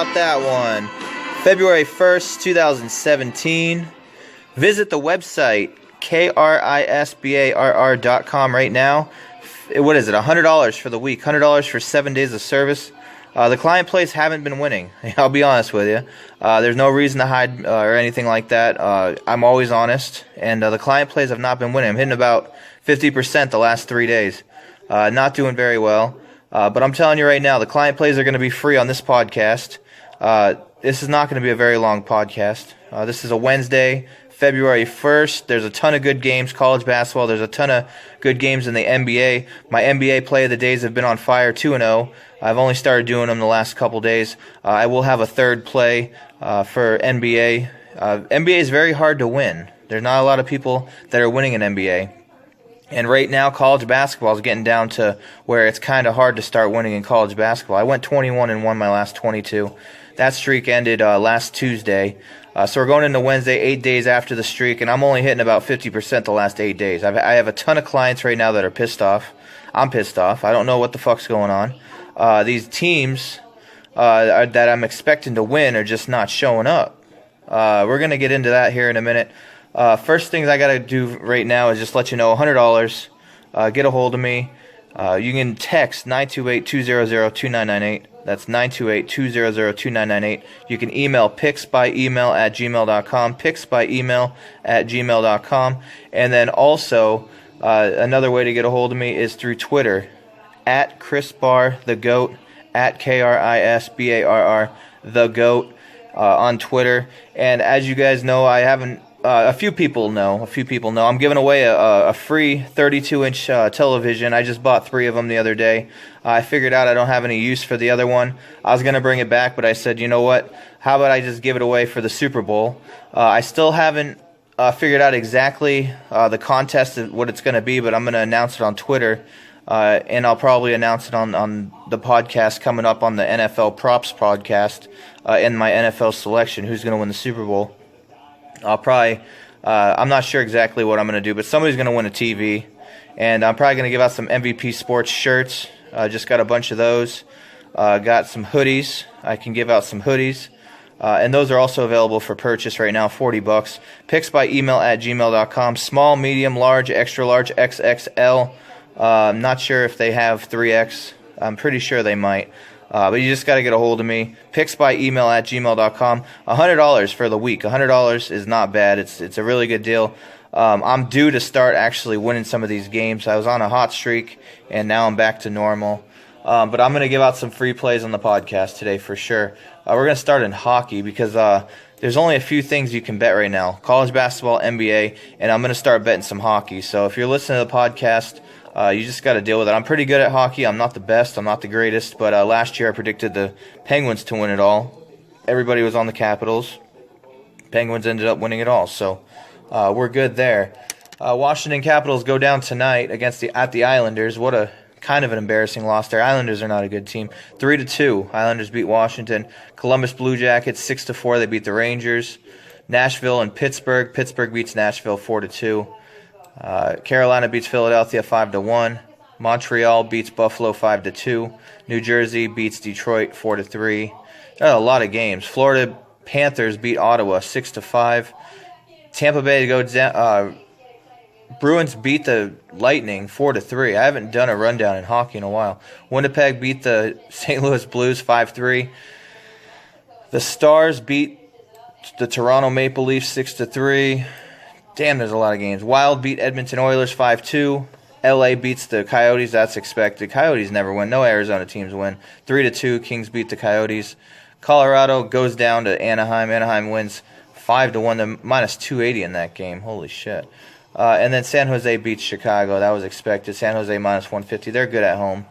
about that one? February 1st, 2017. Visit the website, krisbarr.com right now. What is it, $100 for the week, $100 for 7 days of service. The client plays haven't been winning. I'll be honest with you. There's no reason to hide or anything like that. I'm always honest. And the client plays have not been winning. I'm hitting about 50% the last 3 days. Not doing very well. But I'm telling you right now, the client plays are going to be free on this podcast. This is not going to be a very long podcast. This is a Wednesday, February 1st. There's a ton of good games, college basketball. There's a ton of good games in the NBA. My NBA play of the days have been on fire, 2-0. I've only started doing them the last couple days. I will have a third play for NBA. NBA is very hard to win. There's not a lot of people that are winning in NBA. And right now, college basketball is getting down to where it's kind of hard to start winning in college basketball. I went 21-1 my last 22. That streak ended last Tuesday. So we're going into Wednesday, 8 days after the streak, and I'm only hitting about 50% the last 8 days. I have a ton of clients right now that are pissed off. I'm pissed off. I don't know what the fuck's going on. These teams that I'm expecting to win are just not showing up. We're going to get into that here in a minute. First things I got to do right now is just let you know, $100. Get a hold of me. You can text 928-200-2998. That's 928-200-2998. You can email picksbyemail@gmail.com, picksbyemail@gmail.com. And then also, another way to get a hold of me is through Twitter, at krisbarr, the GOAT, at KRISBARR, the GOAT, on Twitter. And as you guys know, I haven't, a few people know, I'm giving away a free 32-inch television. I just bought 3 of them the other day. I figured out I don't have any use for the other one. I was going to bring it back, but I said, you know what, how about I just give it away for the Super Bowl? I still haven't figured out exactly the contest, what it's going to be, but I'm going to announce it on Twitter. And I'll probably announce it on the podcast coming up on the NFL Props podcast in my NFL selection, who's going to win the Super Bowl. I'll probably, I'm not sure exactly what I'm going to do, but somebody's going to win a TV. And I'm probably going to give out some MVP Sports shirts. Just got a bunch of those. Got some hoodies. I can give out some hoodies. And those are also available for purchase right now, $40. Picksbyemail@gmail.com. Small, medium, large, extra large, XXL. I'm not sure if they have 3X. I'm pretty sure they might. But you just got to get a hold of me. Picksbyemail@gmail.com. $100 for the week. $100 is not bad. It's a really good deal. I'm due to start actually winning some of these games. I was on a hot streak, and now I'm back to normal. But I'm going to give out some free plays on the podcast today for sure. We're going to start in hockey because there's only a few things you can bet right now. College basketball, NBA, and I'm going to start betting some hockey. So if you're listening to the podcast, you just got to deal with it. I'm pretty good at hockey. I'm not the best. I'm not the greatest. But last year I predicted the Penguins to win it all. Everybody was on the Capitals. Penguins ended up winning it all. So we're good there. Washington Capitals go down tonight at the Islanders. What a kind of an embarrassing loss there. Islanders are not a good team. 3-2. Islanders beat Washington. Columbus Blue Jackets 6-4. They beat the Rangers. Nashville and Pittsburgh. Pittsburgh beats Nashville 4-2. Carolina beats Philadelphia 5-1. Montreal beats Buffalo 5-2. New Jersey beats Detroit 4-3. A lot of games. Florida Panthers beat Ottawa 6-5. Tampa Bay goes down. Bruins beat the Lightning 4-3. I haven't done a rundown in hockey in a while. Winnipeg beat the St. Louis Blues 5-3. The Stars beat the Toronto Maple Leafs 6-3. Damn, there's a lot of games. Wild beat Edmonton Oilers 5-2. LA beats the Coyotes. That's expected. Coyotes never win. No Arizona teams win. 3-2. Kings beat the Coyotes. Colorado goes down to Anaheim. Anaheim wins 5-1. They're minus 280 in that game. Holy shit. And then San Jose beats Chicago. That was expected. San Jose minus 150. They're good at home.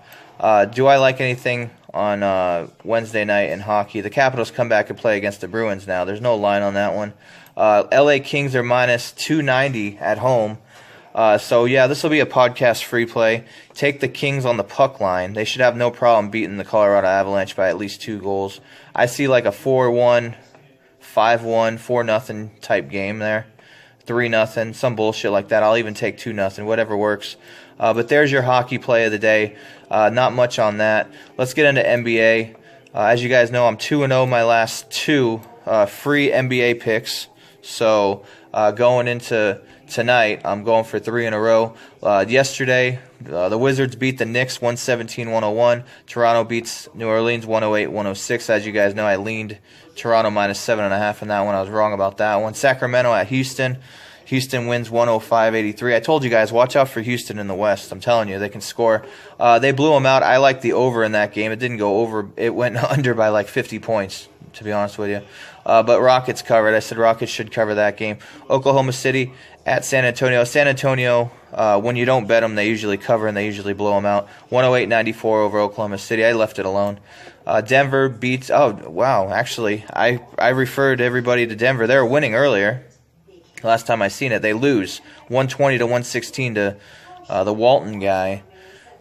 Do I like anything on Wednesday night in hockey? The Capitals come back and play against the Bruins now. There's no line on that one. LA Kings are minus 290 at home. So, yeah, this will be a podcast free play. Take the Kings on the puck line. They should have no problem beating the Colorado Avalanche by at least 2 goals. I see like a 4-1, 5-1, 4-0 type game there. 3-0, some bullshit like that. I'll even take 2-0, whatever works. But there's your hockey play of the day. Not much on that. Let's get into NBA. As you guys know, I'm 2-0 my last two free NBA picks. So going into tonight, I'm going for 3 in a row. Yesterday, the Wizards beat the Knicks 117-101. Toronto beats New Orleans 108-106. As you guys know, I leaned Toronto minus 7.5 in that one. I was wrong about that one. Sacramento at Houston. Houston wins 105-83. I told you guys, watch out for Houston in the West. I'm telling you, they can score. They blew them out. I like the over in that game. It didn't go over. It went under by like 50 points, to be honest with you. But Rockets covered. I said Rockets should cover that game. Oklahoma City at San Antonio. San Antonio, when you don't bet them, they usually cover and they usually blow them out. 108-94 over Oklahoma City. I left it alone. Denver beats. Oh, wow. Actually, I referred everybody to Denver. They were winning earlier. Last time I seen it, they lose 120-116 to the Walton guy.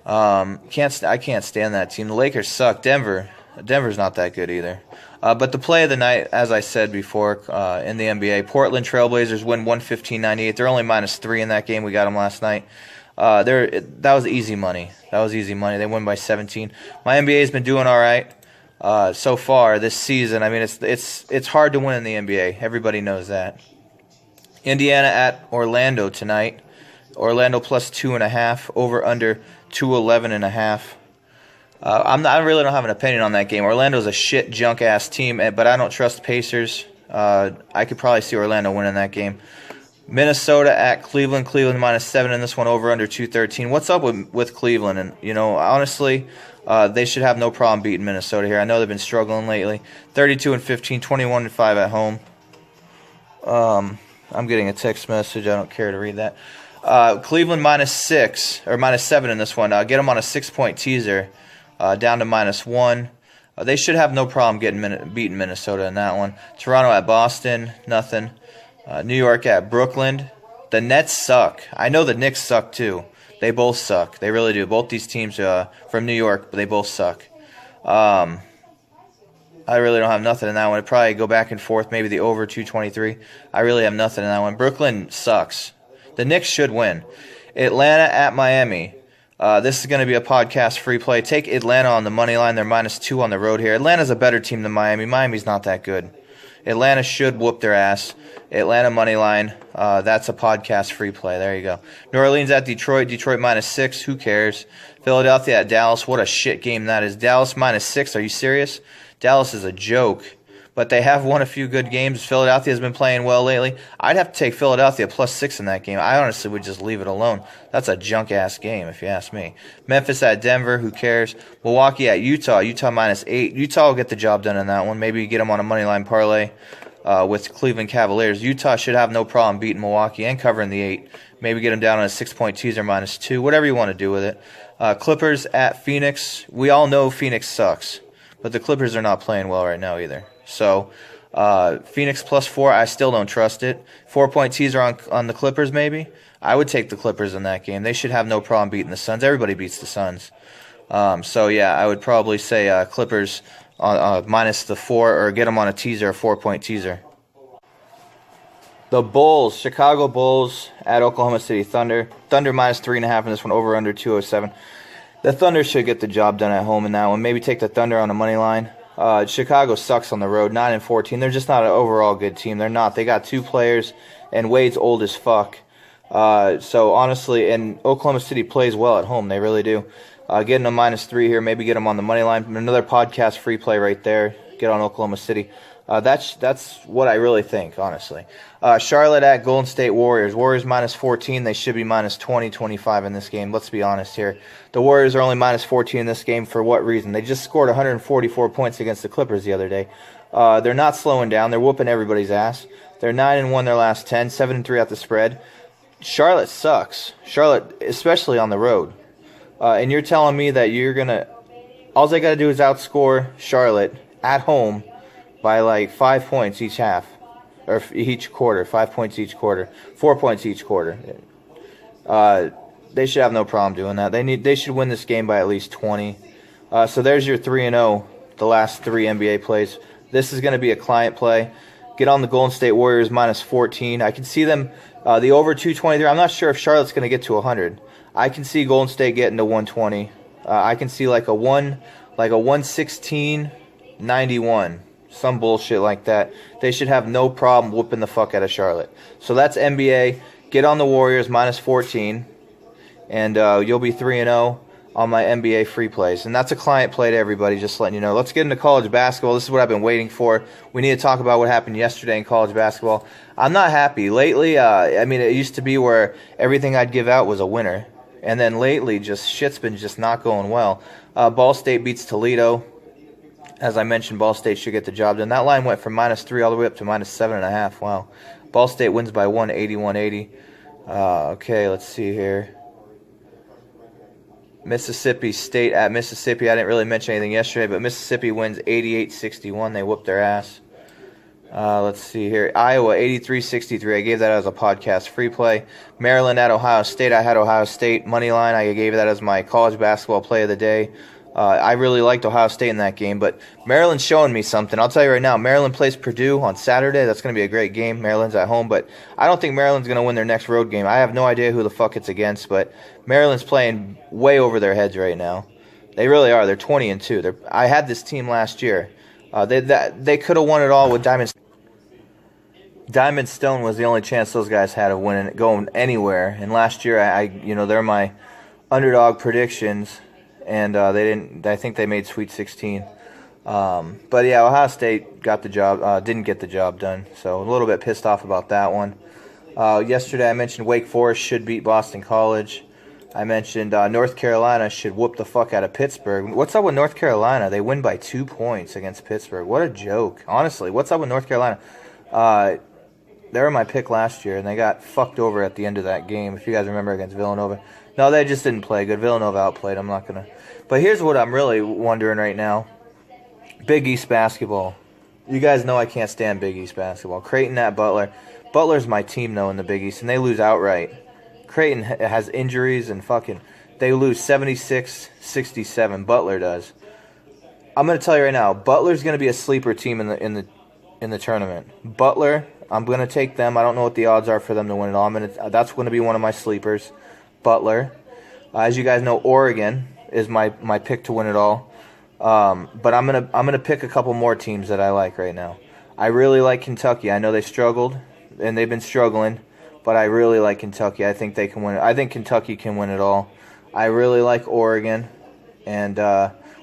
I can't stand that team. The Lakers suck. Denver's not that good either. But the play of the night, as I said before, in the NBA, Portland Trailblazers win 115-98. They're only minus 3 in that game. We got them last night. That was easy money. They win by 17. My NBA has been doing all right so far this season. I mean, it's hard to win in the NBA. Everybody knows that. Indiana at Orlando tonight. Orlando plus 2.5. Over under 211.5. I really don't have an opinion on that game. Orlando's a shit junk ass team, but I don't trust Pacers. I could probably see Orlando winning that game. Minnesota at Cleveland. Cleveland minus 7 in this one. Over under 213. What's up with Cleveland? And honestly, they should have no problem beating Minnesota here. I know they've been struggling lately. 32-15, 21-5 at home. I'm getting a text message. I don't care to read that. Cleveland minus 6 or minus 7 in this one. Get them on a 6-point teaser, down to minus 1. They should have no problem beating Minnesota in that one. Toronto at Boston, nothing. New York at Brooklyn. The Nets suck. I know the Knicks suck too. They both suck. They really do. Both these teams from New York, they both suck. I really don't have nothing in that one. It'd probably go back and forth, maybe the over 223. I really have nothing in that one. Brooklyn sucks. The Knicks should win. Atlanta at Miami. This is going to be a podcast free play. Take Atlanta on the money line. They're minus 2 on the road here. Atlanta's a better team than Miami. Miami's not that good. Atlanta should whoop their ass. Atlanta money line. That's a podcast free play. There you go. New Orleans at Detroit. Detroit minus 6. Who cares? Philadelphia at Dallas. What a shit game that is. Dallas minus 6. Are you serious? Dallas is a joke, but they have won a few good games. Philadelphia has been playing well lately. I'd have to take Philadelphia plus 6 in that game. I honestly would just leave it alone. That's a junk-ass game, if you ask me. Memphis at Denver, who cares? Milwaukee at Utah. Utah minus 8. Utah will get the job done in that one. Maybe get them on a moneyline parlay with Cleveland Cavaliers. Utah should have no problem beating Milwaukee and covering the 8. Maybe get them down on a 6-point teaser minus 2. Whatever you want to do with it. Clippers at Phoenix. We all know Phoenix sucks. But the Clippers are not playing well right now either. So, Phoenix plus 4, I still don't trust it. 4-point teaser on the Clippers maybe. I would take the Clippers in that game. They should have no problem beating the Suns. Everybody beats the Suns. So, yeah, I would probably say Clippers minus the 4 or get them on a teaser, a 4-point teaser. The Bulls, Chicago Bulls at Oklahoma City Thunder. Thunder minus 3.5 in this one, over under 207. The Thunder should get the job done at home in that one. Maybe take the Thunder on the money line. Chicago sucks on the road, 9-14. They're just not an overall good team. They're not. They got 2 players, and Wade's old as fuck. So honestly, and Oklahoma City plays well at home. They really do. Getting a minus 3 here. Maybe get them on the money line. Another podcast free play right there. Get on Oklahoma City. That's what I really think, honestly. Charlotte at Golden State Warriors. Warriors minus 14. They should be minus 20, 25 in this game. Let's be honest here. The Warriors are only minus 14 in this game for what reason? They just scored 144 points against the Clippers the other day. They're not slowing down. They're whooping everybody's ass. They're 9-1 their last 10, 7-3 at the spread. Charlotte sucks. Charlotte, especially on the road. And you're telling me that you're going to... All they got to do is outscore Charlotte at home by like 5 points each half. Or each quarter. 5 points each quarter. 4 points each quarter. They should have no problem doing that. They should win this game by at least 20. So there's your 3-0, the last 3 NBA plays. This is going to be a client play. Get on the Golden State Warriors minus 14. I can see them, the over 223. I'm not sure if Charlotte's going to get to 100. I can see Golden State getting to 120. I can see like a 116 91. Some bullshit like that. They should have no problem whooping the fuck out of Charlotte. So that's NBA. Get on the Warriors minus 14. And you'll be 3-0 on my NBA free plays. And that's a client play to everybody, just letting you know. Let's get into college basketball. This is what I've been waiting for. We need to talk about what happened yesterday in college basketball. I'm not happy. Lately, it used to be where everything I'd give out was a winner. And then lately, shit's been just not going well. Ball State beats Toledo. As I mentioned, Ball State should get the job done. That line went from -3 all the way up to -7.5. Wow. Ball State wins by 1, 81-80. Okay, let's see here. Mississippi State at Mississippi. I didn't really mention anything yesterday, but Mississippi wins 88-61. They whooped their ass. Let's see here. Iowa 83-63. I gave that as a podcast free play. Maryland at Ohio State. I had Ohio State money line. I gave that as my college basketball play of the day. I really liked Ohio State in that game, but Maryland's showing me something. I'll tell you right now, Maryland plays Purdue on Saturday. That's going to be a great game. Maryland's at home, but I don't think Maryland's going to win their next road game. I have no idea who the fuck it's against, but Maryland's playing way over their heads right now. They really are. They're 20-2. I had this team last year. They could have won it all with Diamond Stone was the only chance those guys had of winning, going anywhere. And last year, they're my underdog predictions. And they didn't. I think they made Sweet 16. But yeah, Ohio State got the job. Didn't get the job done. So a little bit pissed off about that one. Yesterday I mentioned Wake Forest should beat Boston College. I mentioned North Carolina should whoop the fuck out of Pittsburgh. What's up with North Carolina? They win by 2 points against Pittsburgh. What a joke. Honestly, what's up with North Carolina? They were my pick last year, and they got fucked over at the end of that game, if you guys remember, against Villanova. No, they just didn't play good. Villanova outplayed. I'm not going to. But here's what I'm really wondering right now. Big East basketball. You guys know I can't stand Big East basketball. Creighton at Butler. Butler's my team, though, in the Big East, and they lose outright. Creighton has injuries and they lose 76-67. Butler does. I'm going to tell you right now, Butler's going to be a sleeper team in the tournament. Butler, I'm going to take them. I don't know what the odds are for them to win it all. That's going to be one of my sleepers. Butler. As you guys know, Oregon is my pick to win it all. But I'm gonna pick a couple more teams that I like right now. I really like Kentucky. I know they struggled and they've been struggling, but I really like Kentucky. I think they can win it. I think Kentucky can win it all. I really like Oregon, and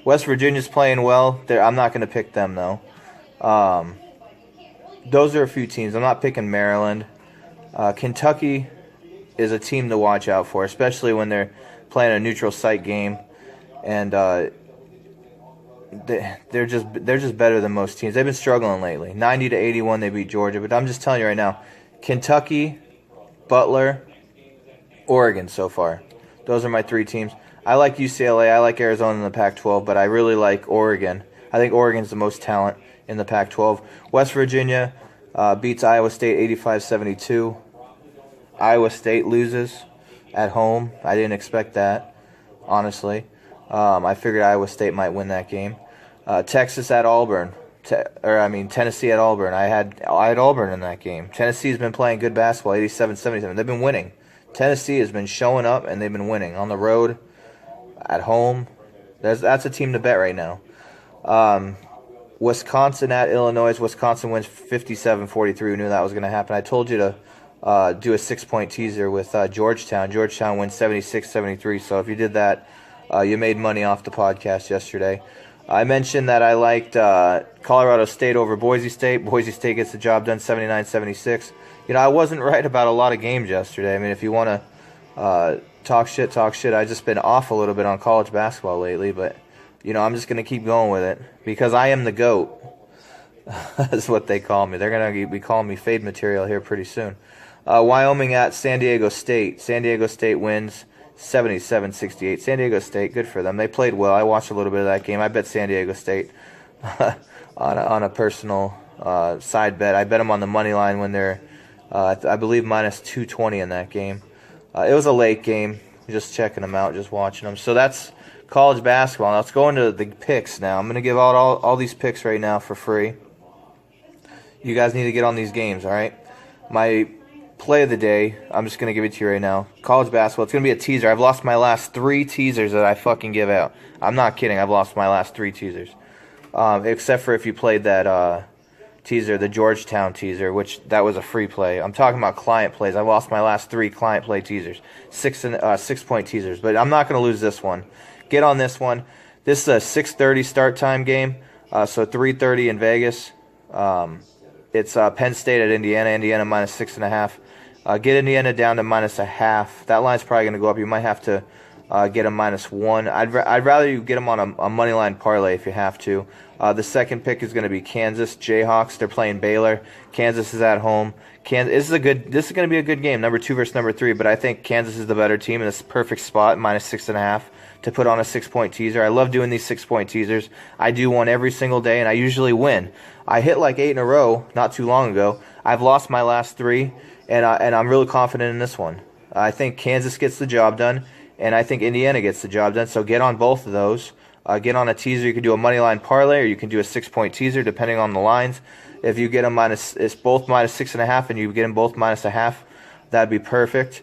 West Virginia's playing well. I'm not gonna pick them though. Those are a few teams. I'm not picking Maryland. Kentucky is a team to watch out for, especially when they're playing a neutral site game, and they're just better than most teams. They've been struggling lately. 90-81, they beat Georgia, but I'm just telling you right now, Kentucky, Butler, Oregon so far. Those are my three teams. I like UCLA, I like Arizona in the Pac-12, but I really like Oregon. I think Oregon's the most talent in the Pac-12. West Virginia beats Iowa State 85-72. Iowa State loses at home. I didn't expect that, honestly. I figured Iowa State might win that game. Texas at Auburn. Tennessee at Auburn. I had Auburn in that game. Tennessee's been playing good basketball, 87-77. They've been winning. Tennessee has been showing up, and they've been winning. On the road, at home. That's a team to bet right now. Wisconsin at Illinois. Wisconsin wins 57-43. We knew that was going to happen. I told you to do a 6-point teaser with Georgetown. Georgetown wins 76-73. So if you did that, you made money off the podcast yesterday. I mentioned that I liked Colorado State over Boise State. Boise State gets the job done 79-76. I wasn't right about a lot of games yesterday. I mean, if you want to talk shit. I've just been off a little bit on college basketball lately, but I'm just going to keep going with it because I am the GOAT. That's what they call me. They're going to be calling me fade material here pretty soon. Wyoming at San Diego State. San Diego State wins 77-68. San Diego State, good for them. They played well. I watched a little bit of that game. I bet San Diego State on a personal side bet. I bet them on the money line when they're, I believe, minus 220 in that game. It was a late game. Just checking them out, just watching them. So that's college basketball. Now let's go into the picks now. I'm going to give out all these picks right now for free. You guys need to get on these games, all right? My play of the day, I'm just going to give it to you right now. College basketball, it's going to be a teaser. I've lost my last 3 teasers that I fucking give out. I'm not kidding. I've lost my last 3 teasers. except for if you played that teaser, the Georgetown teaser, which that was a free play. I'm talking about client plays. I lost my last 3 client play teasers, 6-point teasers, but I'm not going to lose this one. Get on this one. This is a 6:30 start time game, so 3:30 in Vegas. It's Penn State at Indiana. Indiana minus 6.5. Get Indiana down to -0.5. That line's probably going to go up. You might have to get them -1. I'd rather you get them on a money line parlay if you have to. The second pick is going to be Kansas Jayhawks. They're playing Baylor. Kansas is at home. This is going to be a good game, number 2 versus number 3. But I think Kansas is the better team, and it's a perfect spot, -6.5, to put on a 6-point teaser. I love doing these 6-point teasers. I do one every single day, and I usually win. I hit like 8 in a row not too long ago. I've lost my last 3, and I'm really confident in this one. I think Kansas gets the job done, and I think Indiana gets the job done. So get on both of those. Get on a teaser. You can do a money line parlay, or you can do a 6-point teaser, depending on the lines. If you get them it's both -6.5, and you get them both -0.5, that'd be perfect.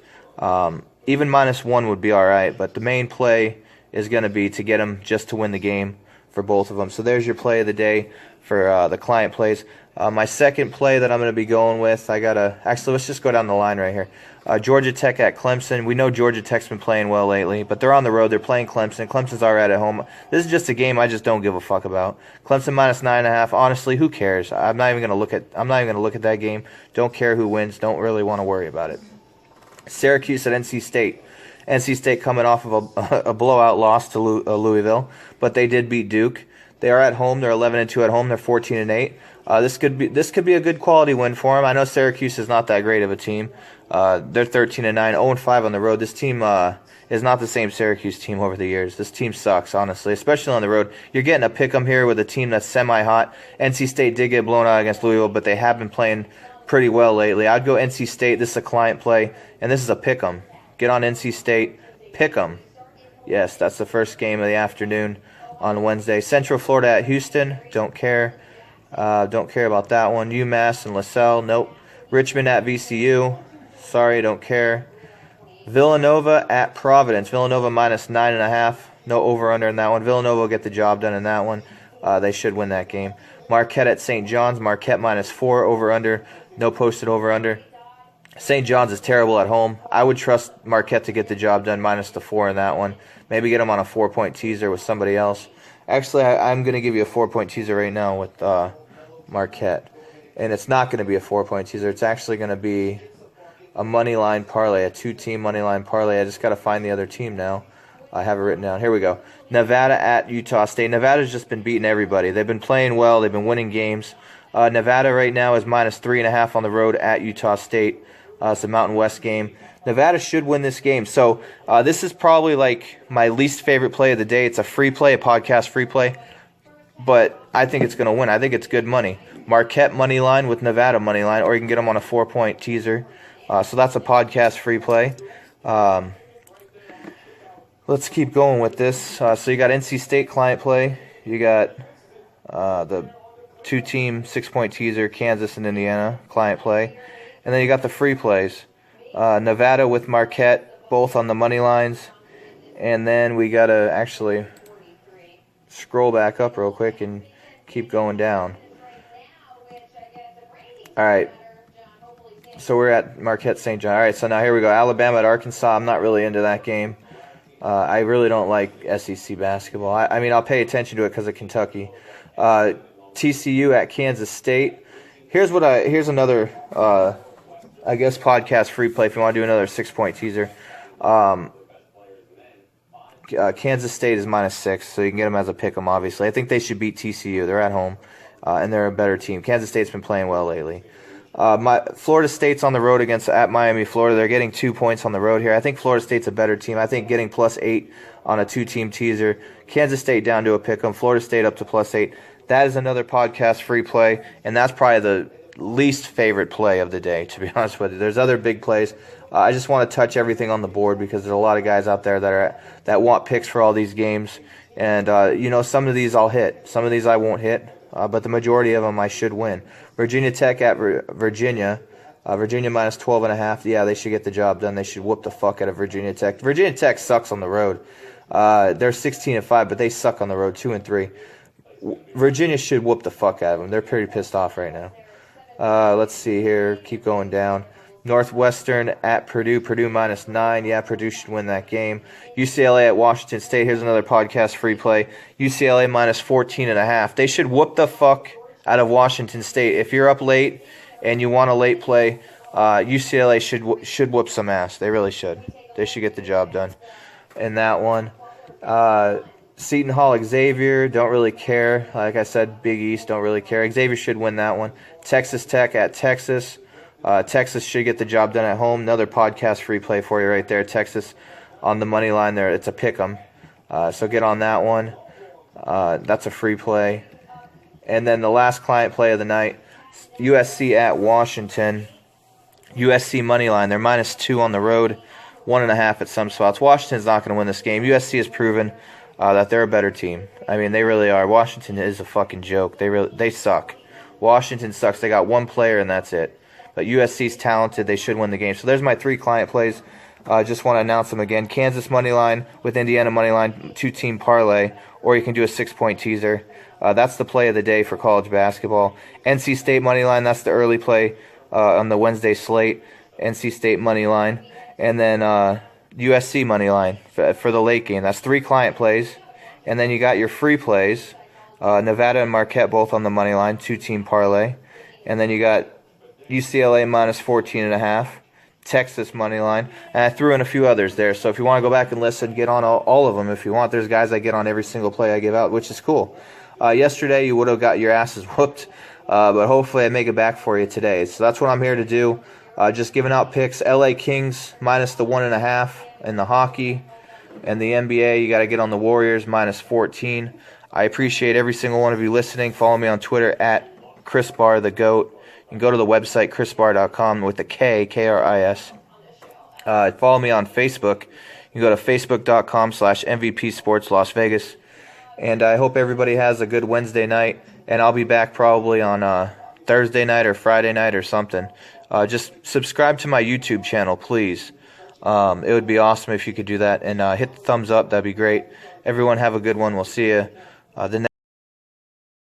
Even -1 would be all right, but the main play is going to be to get them just to win the game for both of them. So there's your play of the day for the client plays. My second play that I'm going to be going with, actually, let's just go down the line right here. Georgia Tech at Clemson. We know Georgia Tech's been playing well lately, but they're on the road. They're playing Clemson. Clemson's already at home. This is just a game I just don't give a fuck about. Clemson -9.5. Honestly, who cares? I'm not even going to look at that game. Don't care who wins. Don't really want to worry about it. Syracuse at NC State. NC State coming off of a blowout loss to Louisville, but they did beat Duke. They are at home. They're 11-2 at home. They're 14-8. This could be a good quality win for them. I know Syracuse is not that great of a team. They're 13-9, 0-5 on the road. This team is not the same Syracuse team over the years. This team sucks, honestly, especially on the road. You're getting a pick-em here with a team that's semi-hot. NC State did get blown out against Louisville, but they have been playing pretty well lately. I'd go NC State. This is a client play, and this is a pick-em. Get on NC State. Pick-em. Yes, that's the first game of the afternoon on Wednesday. Central Florida at Houston. Don't care. Don't care about that one. UMass and LaSalle. Nope. Richmond at VCU. Sorry, don't care. Villanova at Providence. Villanova -9.5. No over-under in that one. Villanova will get the job done in that one. They should win that game. Marquette at St. John's. Marquette -4. Over-under. No posted over-under. St. John's is terrible at home. I would trust Marquette to get the job done, -4 in that one. Maybe get them on a 4-point teaser with somebody else. Actually, I'm going to give you a 4-point teaser right now with Marquette. And it's not going to be a 4-point teaser. It's actually going to be a money line parlay, a 2-team money line parlay. I just got to find the other team now. I have it written down. Here we go. Nevada at Utah State. Nevada's just been beating everybody. They've been playing well. They've been winning games. Nevada right now is -3.5 on the road at Utah State. It's a Mountain West game. Nevada should win this game. So this is probably like my least favorite play of the day. It's a free play, a podcast free play. But I think it's going to win. I think it's good money. Marquette money line with Nevada money line, or you can get them on a 4-point teaser. So that's a podcast free play. Let's keep going with this. So you got NC State client play. You got the 2-team 6-point teaser, Kansas and Indiana client play. And then you got the free plays. Nevada with Marquette, both on the money lines. And then we got to actually scroll back up real quick and keep going down. All right. So we're at Marquette St. John. All right, so now here we go. Alabama at Arkansas. I'm not really into that game. I really don't like SEC basketball. I mean, I'll pay attention to it because of Kentucky. TCU at Kansas State. Here's another, I guess, podcast free play if you want to do another 6-point teaser. Kansas State is -6, so you can get them as a pick 'em, obviously. I think they should beat TCU. They're at home, and they're a better team. Kansas State's been playing well lately. Florida State's on the road at Miami, Florida. They're getting 2 points on the road here. I think Florida State's a better team. I think getting +8 on a 2-team teaser. Kansas State down to a pick 'em. Florida State up to +8. That is another podcast free play, and that's probably the least favorite play of the day, to be honest with you. There's other big plays. I just want to touch everything on the board because there's a lot of guys out there that want picks for all these games. And, some of these I'll hit. Some of these I won't hit. But the majority of them I should win. Virginia Tech at Virginia. Virginia -12.5. Yeah, they should get the job done. They should whoop the fuck out of Virginia Tech. Virginia Tech sucks on the road. They're 16-5, but they suck on the road, 2-3. Virginia should whoop the fuck out of them. They're pretty pissed off right now. Let's see here. Keep going down. Northwestern at Purdue. Purdue -9. Yeah, Purdue should win that game. UCLA at Washington State. Here's another podcast free play. UCLA -14.5. They should whoop the fuck out of Washington State. If you're up late and you want a late play, UCLA should whoop some ass. They really should. They should get the job done. In that one, Seton Hall Xavier, don't really care. Like I said, Big East, don't really care. Xavier should win that one. Texas Tech at Texas. Texas should get the job done at home. Another podcast free play for you right there. Texas on the money line there. It's a pick 'em. So get on that one. That's a free play. And then the last client play of the night, USC at Washington. USC money line. They're -2 on the road, 1.5 at some spots. Washington's not going to win this game. USC has proven that they're a better team. I mean, they really are. Washington is a fucking joke. They suck. Washington sucks. They got one player and that's it. But USC's talented. They should win the game. So there's my 3 client plays. Just want to announce them again. Kansas money line with Indiana money line, 2-team parlay, or you can do a 6-point teaser. That's the play of the day for college basketball. NC State money line. That's the early play on the Wednesday slate. NC State money line, and then USC money line for the late game. That's 3 client plays, and then you got your free plays. Nevada and Marquette both on the money line, 2-team parlay, and then you got UCLA -14.5, Texas money line, and I threw in a few others there. So if you want to go back and listen, get on all of them if you want. There's guys I get on every single play I give out, which is cool. Yesterday you would have got your asses whooped, but hopefully I make it back for you today. So that's what I'm here to do. Just giving out picks. LA Kings -1.5 in the hockey, and the NBA you got to get on the Warriors -14. I appreciate every single one of you listening. Follow me on Twitter at krisbarr the GOAT. You can go to the website, krisbarr.com with the K, K-R-I-S. Follow me on Facebook. You can go to facebook.com/MVP Sports Las Vegas. And I hope everybody has a good Wednesday night. And I'll be back probably on Thursday night or Friday night or something. Just subscribe to my YouTube channel, please. It would be awesome if you could do that. And hit the thumbs up. That'd be great. Everyone have a good one. We'll see you the next